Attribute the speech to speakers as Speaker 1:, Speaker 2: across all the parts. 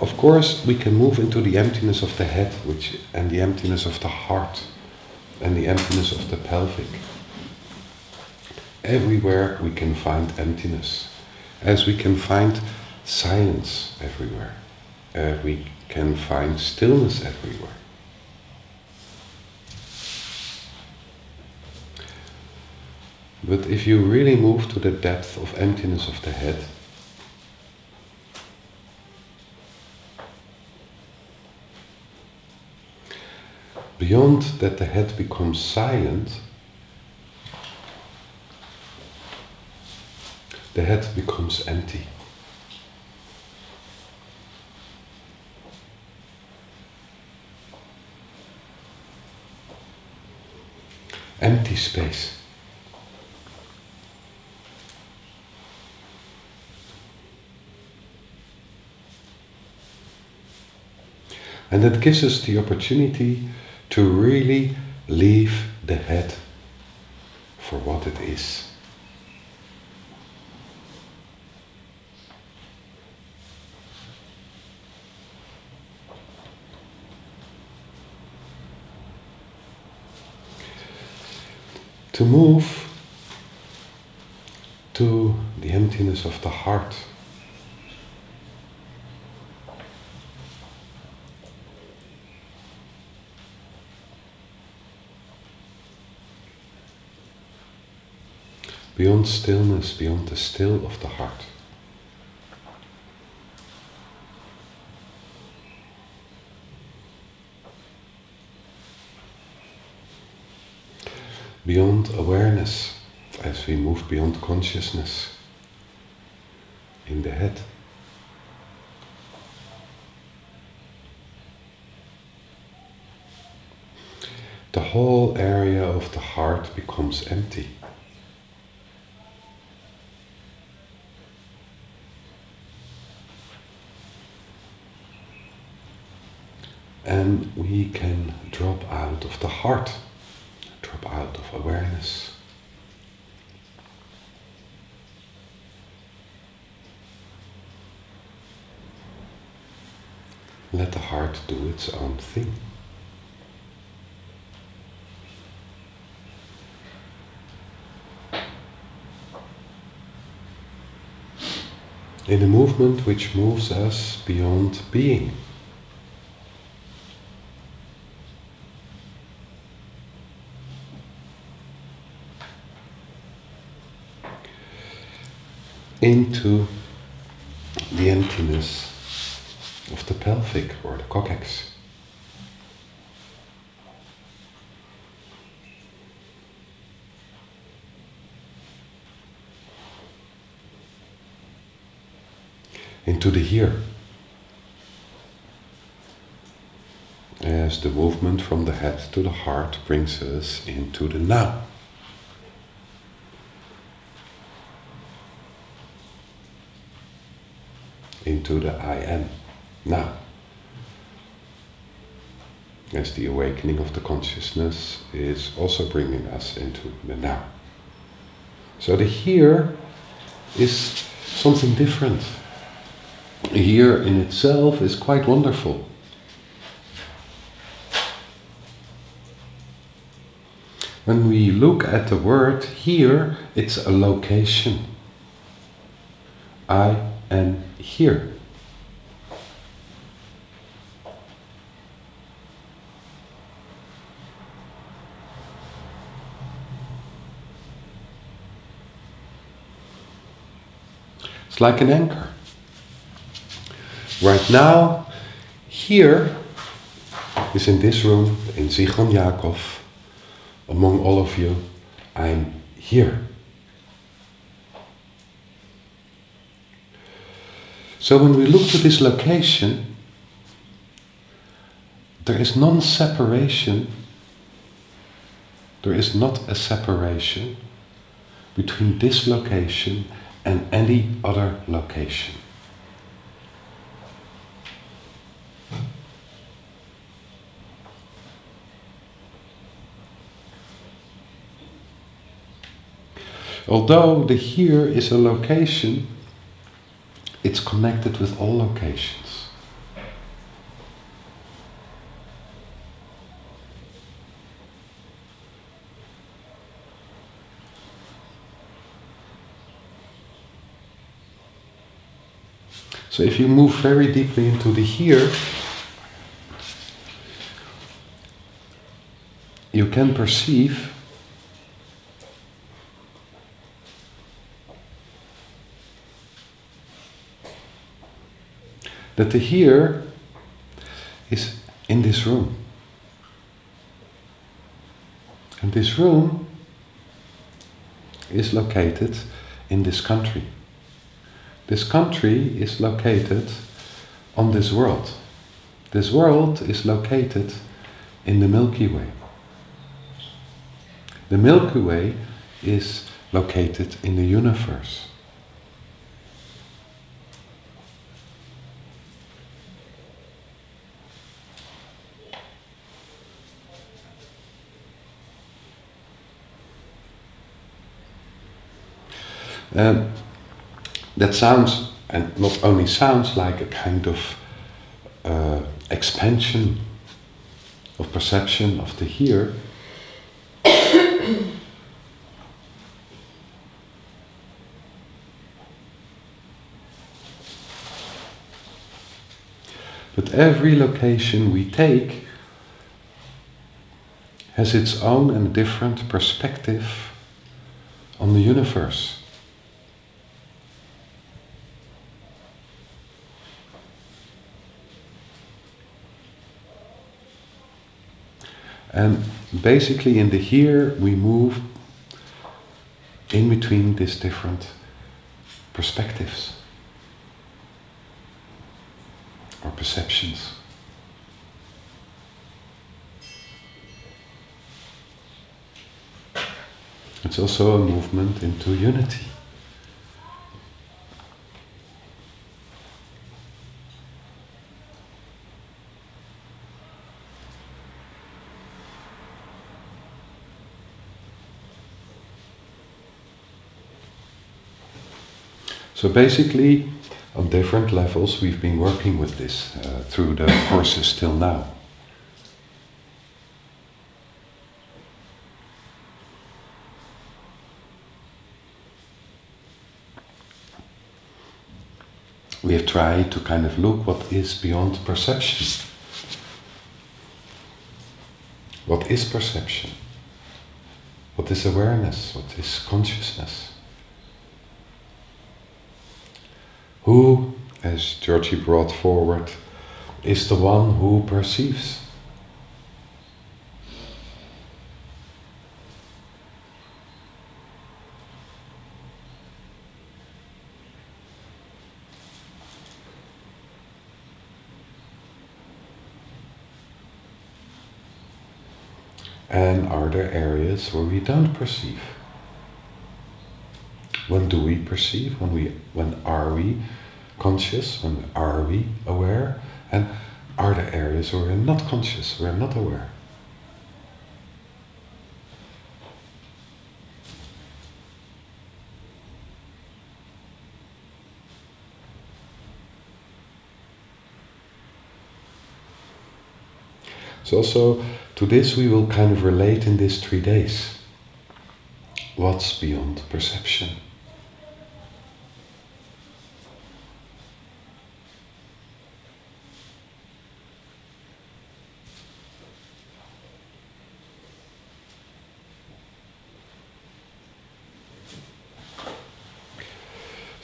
Speaker 1: of course, we can move into the emptiness of the head, and the emptiness of the heart, and the emptiness of the pelvic. Everywhere we can find emptiness, as we can find silence everywhere. We can find stillness everywhere. But if you really move to the depth of emptiness of the head, beyond that the head becomes silent, the head becomes empty. Empty space. And that gives us the opportunity to really leave the head for what it is. To move to the emptiness of the heart. Beyond stillness, beyond the still of the heart. Beyond awareness, as we move beyond consciousness in the head. The whole area of the heart becomes empty. And we can drop out of the heart, drop out of awareness. Let the heart do its own thing. In a movement which moves us beyond being. Into the emptiness of the pelvic or the coccyx. Into the here, as the movement from the head to the heart brings us into the now. Into the I am, now. As the awakening of the consciousness is also bringing us into the now. So the here is something different. Here in itself is quite wonderful. When we look at the word here, it's a location. I am here. It's like an anchor. Right now, here is in this room, in Zichron Yaakov, among all of you, I'm here. So when we look to this location, there is non-separation, there is not a separation between this location and any other location. Although the here is a location, it's connected with all locations. So if you move very deeply into the here, you can perceive that the here is in this room. And this room is located in this country. This country is located on this world. This world is located in the Milky Way. The Milky Way is located in the universe. That sounds, and not only sounds, like a kind of expansion of perception of the here. But every location we take has its own and different perspective on the universe. And basically in the here we move in between these different perspectives or perceptions. It's also a movement into unity. So basically, on different levels, we've been working with this through the courses till now. We have tried to kind of look what is beyond perception. What is perception? What is awareness? What is consciousness? Who, as Georgi brought forward, is the one who perceives? And are there areas where we don't perceive? When do we perceive? When are we conscious? When are we aware? And are there areas where we're not conscious, we're not aware? So also to this we will kind of relate in these 3 days. What's beyond perception?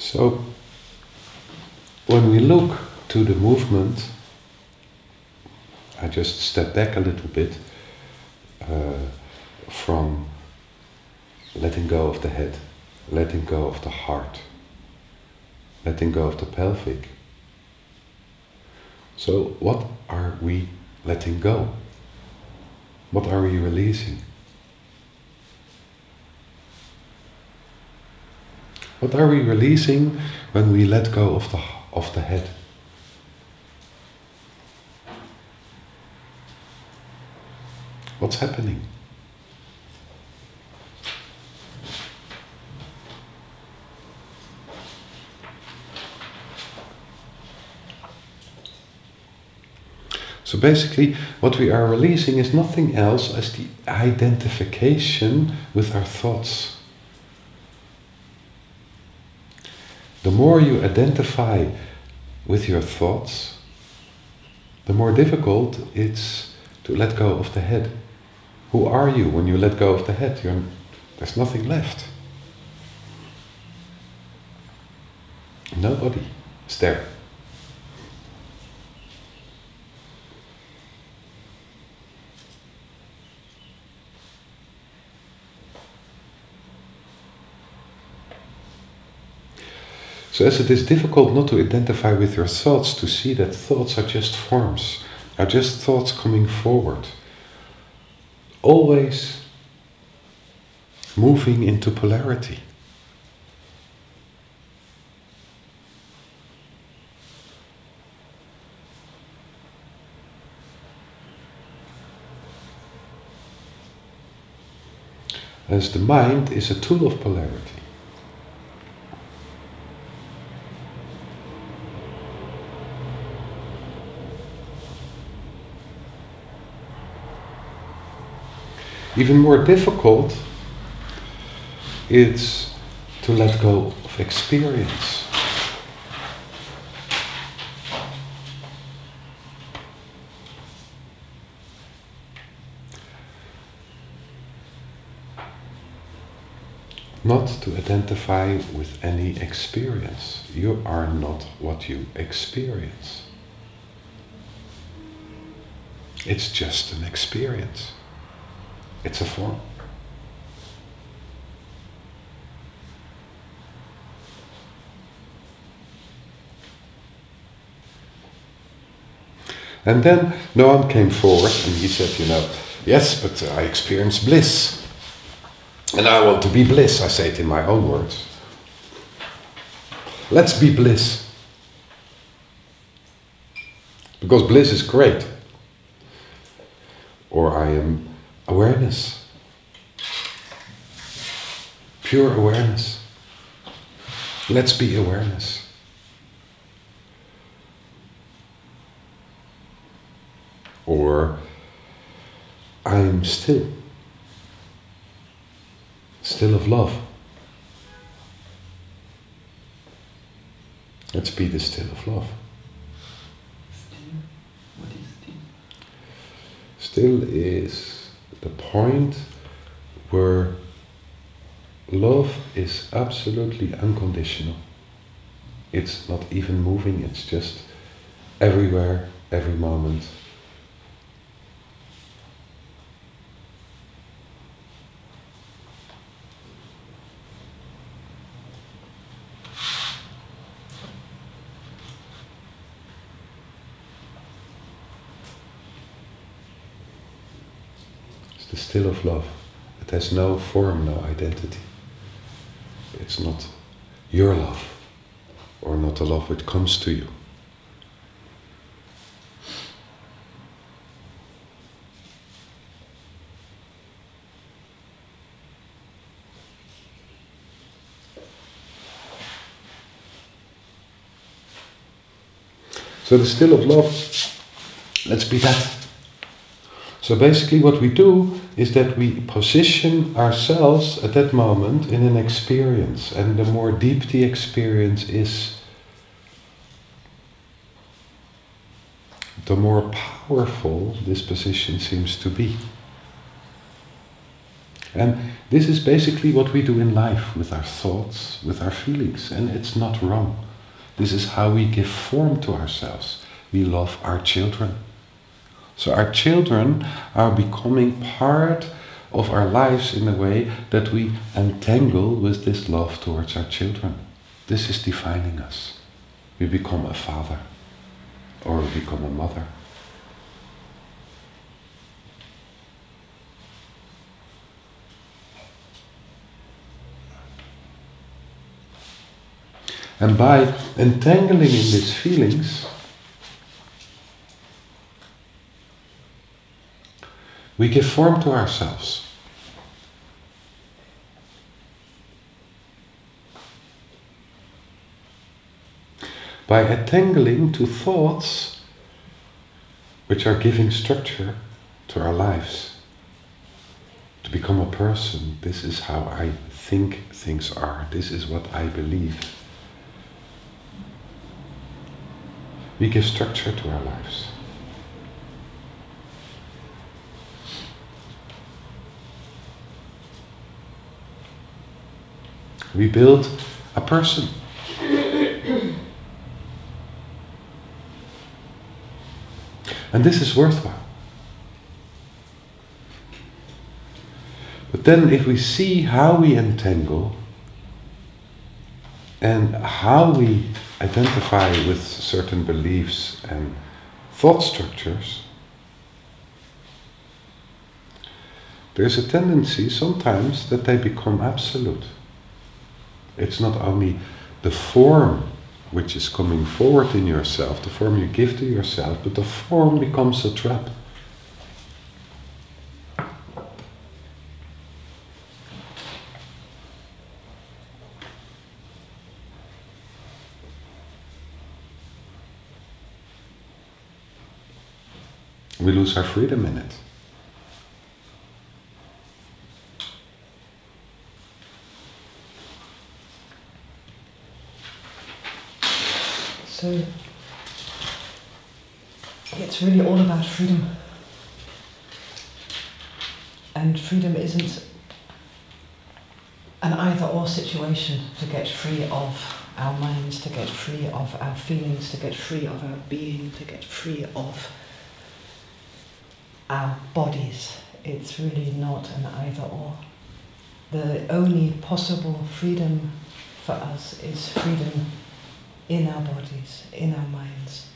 Speaker 1: So, when we look to the movement, I just step back a little bit from letting go of the head, letting go of the heart, letting go of the pelvic. So, what are we letting go? What are we releasing? What are we releasing when we let go of the head? What's happening? So basically, what we are releasing is nothing else as the identification with our thoughts. The more you identify with your thoughts, the more difficult it's to let go of the head. Who are you when you let go of the head? There's nothing left. Nobody is there. So as it is difficult not to identify with your thoughts, to see that thoughts are just forms, are just thoughts coming forward, always moving into polarity. As the mind is a tool of polarity. Even more difficult is to let go of experience. Not to identify with any experience. You are not what you experience. It's just an experience. It's a form. And then no one came forward and he said, yes, but I experience bliss. And I want to be bliss, I say it in my own words. Let's be bliss. Because bliss is great. Or I am awareness. Pure awareness. Let's be awareness. Or I'm still. Still of love. Let's be the still of love.
Speaker 2: Still? What is still?
Speaker 1: Still is the point where love is absolutely unconditional. It's not even moving, it's just everywhere, every moment. The still of love. It has no form, no identity. It's not your love, or not the love which comes to you. So the still of love, let's be that. So basically what we do is that we position ourselves at that moment in an experience, and the more deep the experience is, the more powerful this position seems to be. And this is basically what we do in life with our thoughts, with our feelings, and it's not wrong. This is how we give form to ourselves. We love our children. So our children are becoming part of our lives in a way that we entangle with this love towards our children. This is defining us. We become a father, or we become a mother. And by entangling in these feelings, we give form to ourselves. By entangling to thoughts which are giving structure to our lives. To become a person, this is how I think things are, this is what I believe. we give structure to our lives. We build a person. And this is worthwhile. But then if we see how we entangle and how we identify with certain beliefs and thought structures, there's a tendency sometimes that they become absolute. It's not only the form which is coming forward in yourself, the form you give to yourself, but the form becomes a trap. We lose our freedom in it.
Speaker 3: So it's really all about freedom. And freedom isn't an either-or situation to get free of our minds, to get free of our feelings, to get free of our being, to get free of our bodies. It's really not an either-or. The only possible freedom for us is freedom in our bodies, in our minds,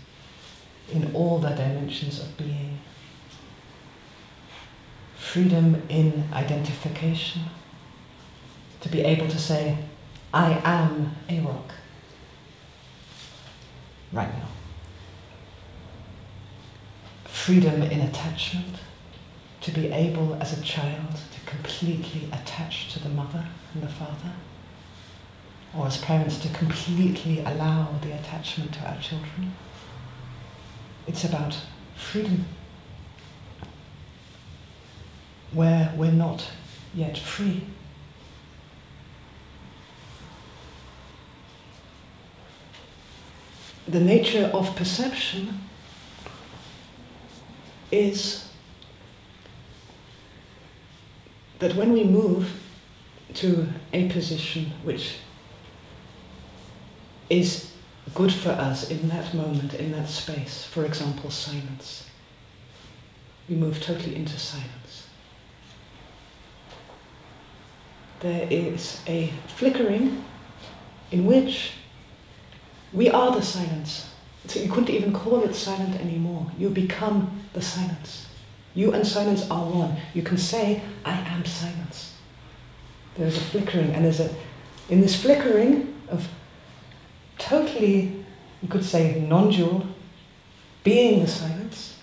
Speaker 3: in all the dimensions of being. Freedom in identification, to be able to say, I am a rock, right now. Freedom in attachment, to be able as a child to completely attach to the mother and the father, or as parents to completely allow the attachment to our children. It's about freedom, where we're not yet free. The nature of perception is that when we move to a position which is good for us in that moment, in that space, for example, silence, we move totally into silence. There is a flickering in which we are the silence. So you couldn't even call it silent anymore. You become the silence. You and silence are one. You can say, I am silence. There is a flickering, and in this flickering of totally, you could say, non-dual, being the silence,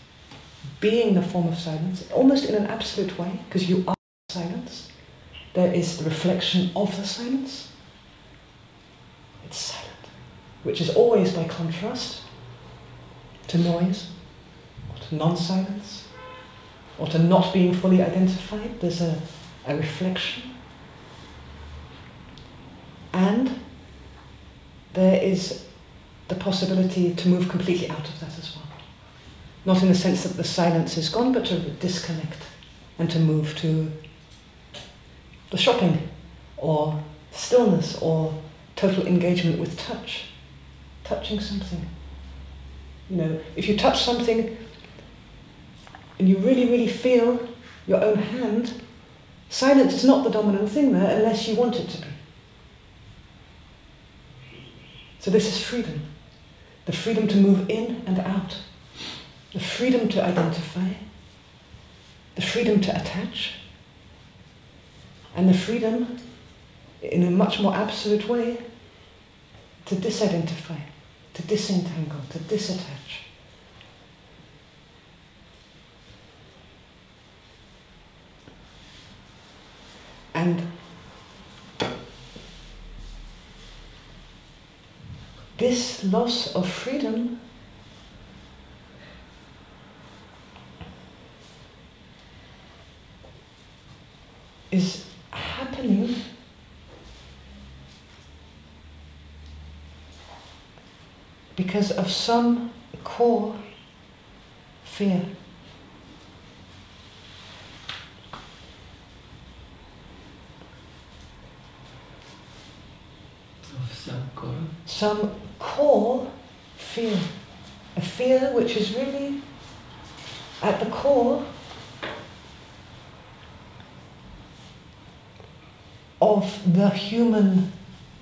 Speaker 3: being the form of silence, almost in an absolute way, because you are silence. There is the reflection of the silence. It's silent, which is always by contrast to noise, or to non-silence, or to not being fully identified. There's a reflection. And there is the possibility to move completely out of that as well. Not in the sense that the silence is gone, but to disconnect and to move to the shopping, or stillness, or total engagement with touch. Touching something. You know, if you touch something and you really, really feel your own hand, silence is not the dominant thing there unless you want it to be. So this is freedom. The freedom to move in and out. The freedom to identify. The freedom to attach. And the freedom, in a much more absolute way, to disidentify, to disentangle, to disattach. And this loss of freedom is happening because of some core fear.
Speaker 2: Of
Speaker 3: some core fear. A fear which is really at the core of the human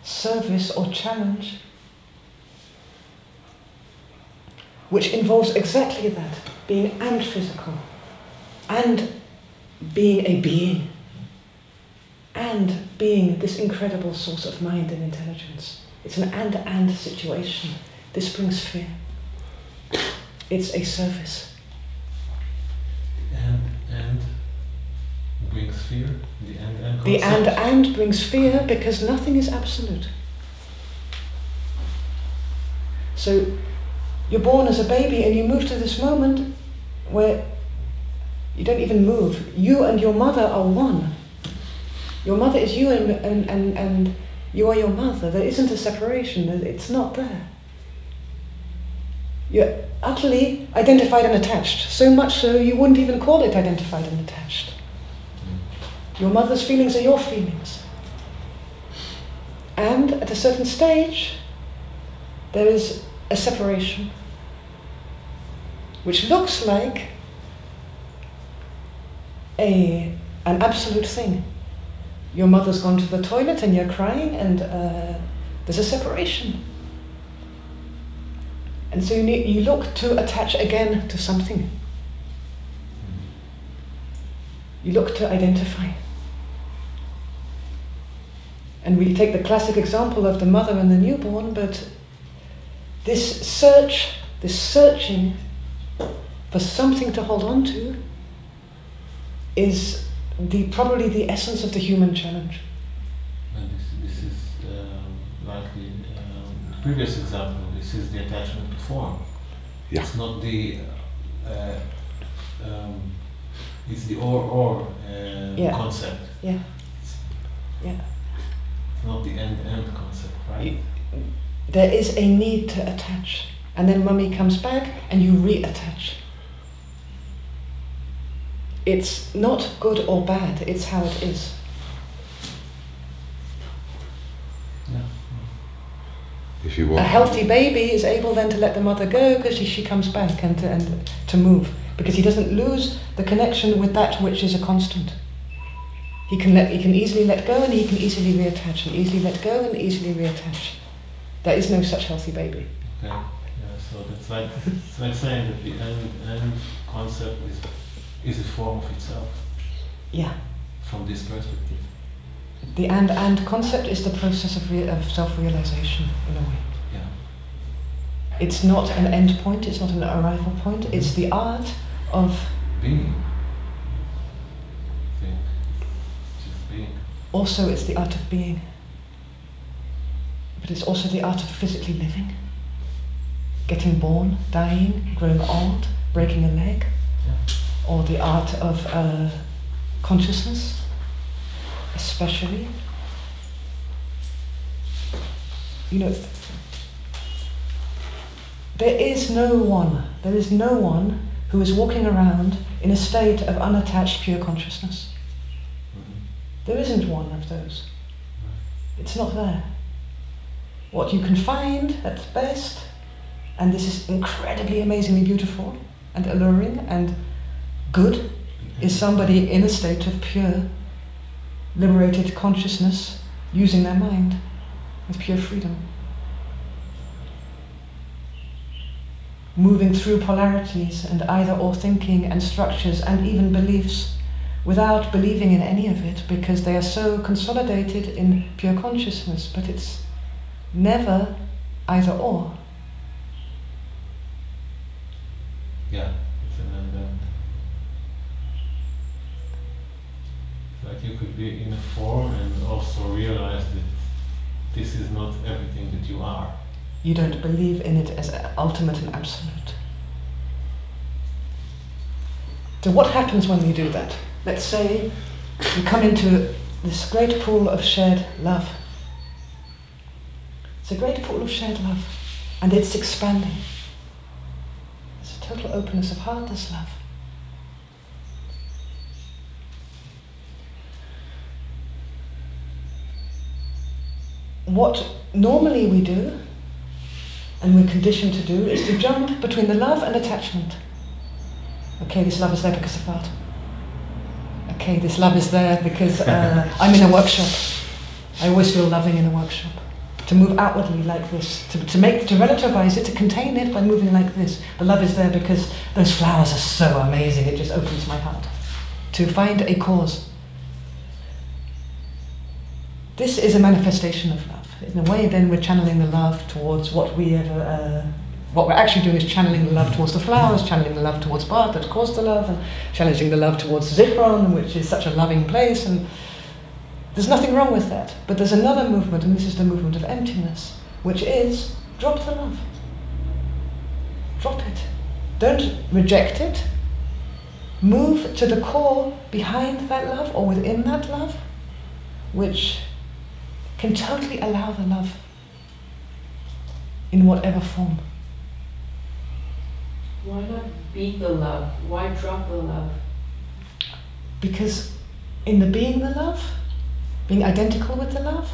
Speaker 3: service or challenge, which involves exactly that, being and physical, and being a being, and being this incredible source of mind and intelligence. It's an and situation. This brings fear. It's a service.
Speaker 2: And brings fear? The and
Speaker 3: The and brings fear because nothing is absolute. So you're born as a baby and you move to this moment where you don't even move. You and your mother are one. Your mother is you and you are your mother. There isn't a separation. It's not there. You're utterly identified and attached. So much so you wouldn't even call it identified and attached. Your mother's feelings are your feelings. And at a certain stage, there is a separation, which looks like an absolute thing. Your mother's gone to the toilet and you're crying, and there's a separation. And so you look to attach again to something. You look to identify. And we take the classic example of the mother and the newborn, but this searching for something to hold on to is probably the essence of the human challenge.
Speaker 2: And this is like the previous example. This is the attachment to form.
Speaker 1: Yeah.
Speaker 2: It's not the it's the or concept.
Speaker 3: Yeah. Yeah.
Speaker 2: It's not the end concept, right?
Speaker 3: There is a need to attach, and then mummy comes back and you reattach. It's not good or bad, it's how it is.
Speaker 2: Yeah.
Speaker 1: If you want.
Speaker 3: A healthy baby is able then to let the mother go because she comes back and to move, because he doesn't lose the connection with that which is a constant. He can easily let go and he can easily reattach, and easily let go and easily reattach. There is no such healthy baby.
Speaker 2: Okay. Yeah. So it's like saying that the end concept is a form of itself.
Speaker 3: Yeah.
Speaker 2: From this perspective.
Speaker 3: The and concept is the process of self-realization in a way.
Speaker 2: Yeah.
Speaker 3: It's not an end point, it's not an arrival point, it's the art of
Speaker 2: being. Just being.
Speaker 3: Also it's the art of being. But it's also the art of physically living. Getting born, dying, growing old, breaking a leg.
Speaker 2: Yeah.
Speaker 3: Or the art of consciousness, especially. You know, there is no one who is walking around in a state of unattached pure consciousness.
Speaker 2: Mm-hmm.
Speaker 3: There isn't one of those. It's not there. What you can find at best, and this is incredibly amazingly beautiful and alluring and good, is somebody in a state of pure, liberated consciousness using their mind with pure freedom. Moving through polarities and either or thinking and structures and even beliefs without believing in any of it because they are so consolidated in pure consciousness, but it's never either or.
Speaker 2: Yeah, it's an and. Like you could be in a form and also realize that this is not everything that you are.
Speaker 3: You don't believe in it as ultimate and absolute. So what happens when we do that? Let's say we come into this great pool of shared love. It's a great pool of shared love, and it's expanding. total openness of heart, there's love. What normally we do, and we're conditioned to do, is to jump between the love and attachment. Okay, this love is there because of Bart. Okay, this love is there because I'm in a workshop. I always feel loving in a workshop. To move outwardly like this, to relativize it, to contain it by moving like this. The love is there because those flowers are so amazing, it just opens my heart. To find a cause. This is a manifestation of love. In a way, then we're channeling the love towards what we're actually doing is channeling the love towards the flowers, channeling the love towards Bart that caused the love, and challenging the love towards Zichron, which is such a loving place, and there's nothing wrong with that. But there's another movement, and this is the movement of emptiness, which is drop the love. Drop it. Don't reject it. Move to the core behind that love, or within that love, which can totally allow the love in whatever form.
Speaker 4: Why not be the love? Why drop the love?
Speaker 3: Because in the being the love, being identical with the love,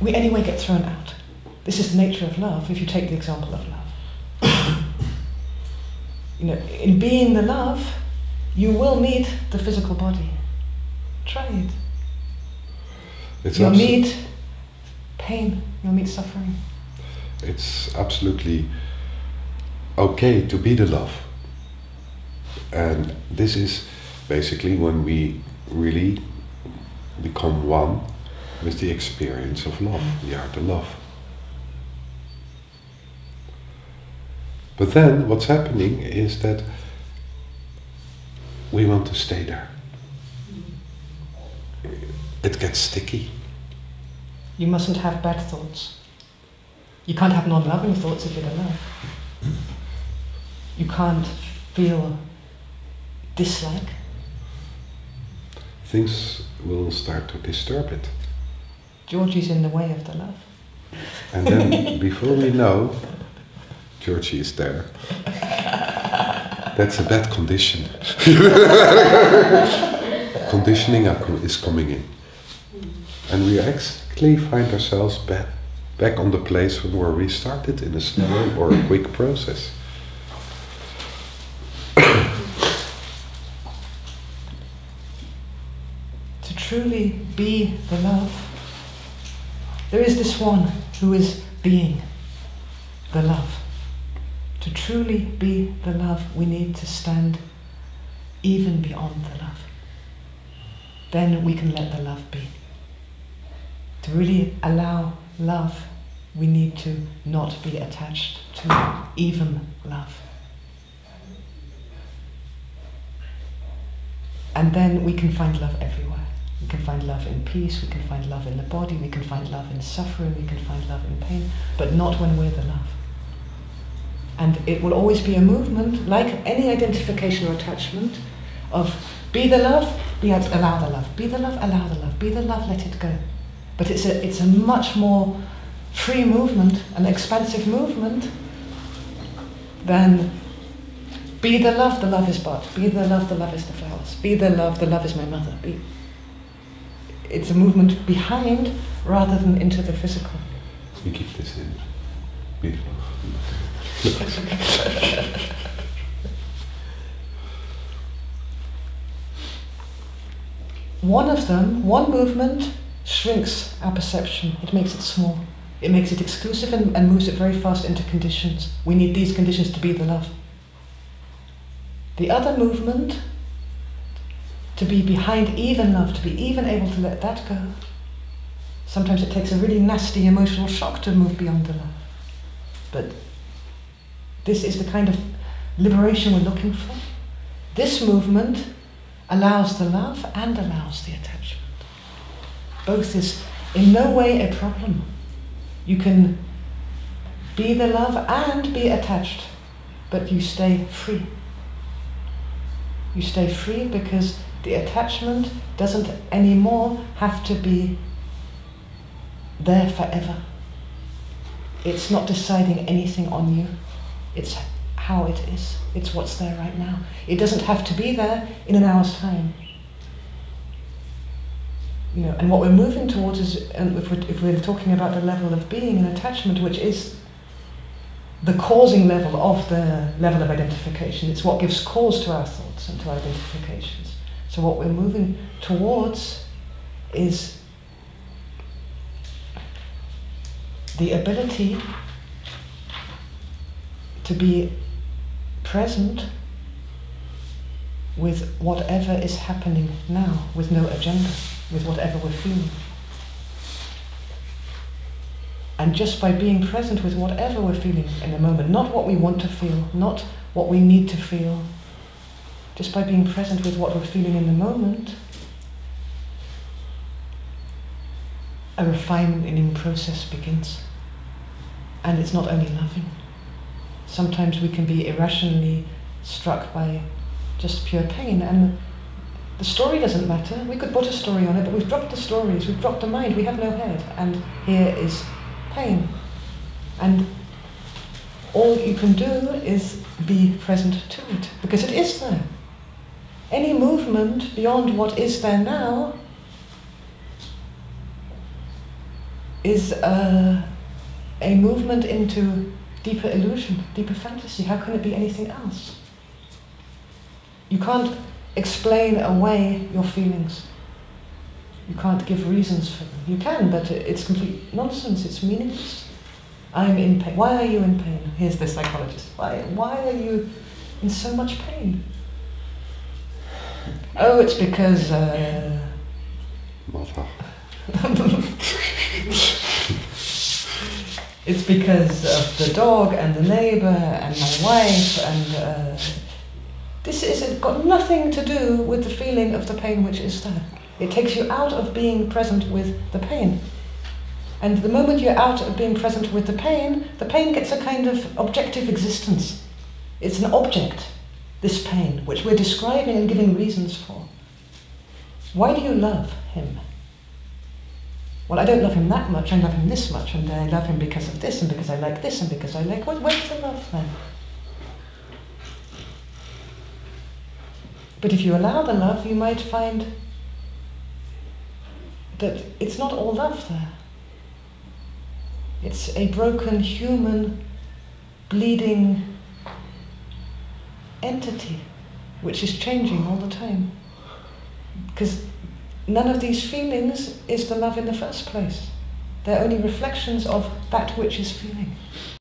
Speaker 3: we anyway get thrown out. This is the nature of love, if you take the example of love. In being the love, you will meet the physical body. Try it. You'll meet pain, you'll meet suffering.
Speaker 1: It's absolutely okay to be the love. And this is basically when we really become one with the experience of love. We are the love. But then what's happening is that we want to stay there. It gets sticky.
Speaker 3: You mustn't have bad thoughts. You can't have non-loving thoughts if you're the love. You can't feel dislike.
Speaker 1: Things will start to disturb it.
Speaker 3: Georgi's in the way of the love.
Speaker 1: And then before we know, Georgi is there. That's a bad condition. Conditioning is coming in. And we actually find ourselves back on the place where we started in a slow or a quick process.
Speaker 3: To truly be the love, there is this one who is being the love. To truly be the love, we need to stand even beyond the love. Then we can let the love be. To really allow love, we need to not be attached to even love. And then we can find love everywhere. We can find love in peace, we can find love in the body, we can find love in suffering, we can find love in pain, but not when we're the love. And it will always be a movement, like any identification or attachment, of be the love, allow the love, be the love, allow the love, be the love, let it go. But it's a much more free movement, an expansive movement, than be the love is Bart, be the love is the flowers, be the love is my mother. It's a movement behind rather than into the physical.
Speaker 1: We keep this in. Be the love.
Speaker 3: One movement shrinks our perception. It makes it small. It makes it exclusive and moves it very fast into conditions. We need these conditions to be the love. The other movement, to be behind even love, to be even able to let that go. Sometimes it takes a really nasty emotional shock to move beyond the love. But this is the kind of liberation we're looking for. This movement allows the love and allows the attachment. Both is in no way a problem. You can be the love and be attached, but you stay free. You stay free because the attachment doesn't anymore have to be there forever. It's not deciding anything on you. It's how it is. It's what's there right now. It doesn't have to be there in an hour's time. You know, and what we're moving towards is, and if we're talking about the level of being and attachment, which is the causing level of the level of identification, it's what gives cause to our thoughts and to our identifications. So what we're moving towards is the ability to be present with whatever is happening now, with no agenda, with whatever we're feeling. And just by being present with whatever we're feeling in the moment, not what we want to feel, not what we need to feel, just by being present with what we're feeling in the moment, a refining process begins. And it's not only loving. Sometimes we can be irrationally struck by just pure pain, and the story doesn't matter. We could put a story on it, but we've dropped the stories, we've dropped the mind, we have no head, and here is pain. And all you can do is be present to it, because it is there. Any movement beyond what is there now is a movement into deeper illusion, deeper fantasy. How can it be anything else? You can't explain away your feelings. You can't give reasons for them. You can, but it's complete nonsense, it's meaningless. I'm in pain. Why are you in pain? Here's the psychologist. Why are you in so much pain? Oh, it's because... It's because of the dog and the neighbour and my wife, and this has got nothing to do with the feeling of the pain which is there. It takes you out of being present with the pain. And the moment you're out of being present with the pain gets a kind of objective existence. It's an object, this pain, which we're describing and giving reasons for. Why do you love him? Well, I don't love him that much, I love him this much, and I love him because of this, and because I like this, and because I like... Where's the love then? But if you allow the love, you might find that it's not all love there. It's a broken, human, bleeding entity, which is changing all the time. Because none of these feelings is the love in the first place. They're only reflections of that which is feeling.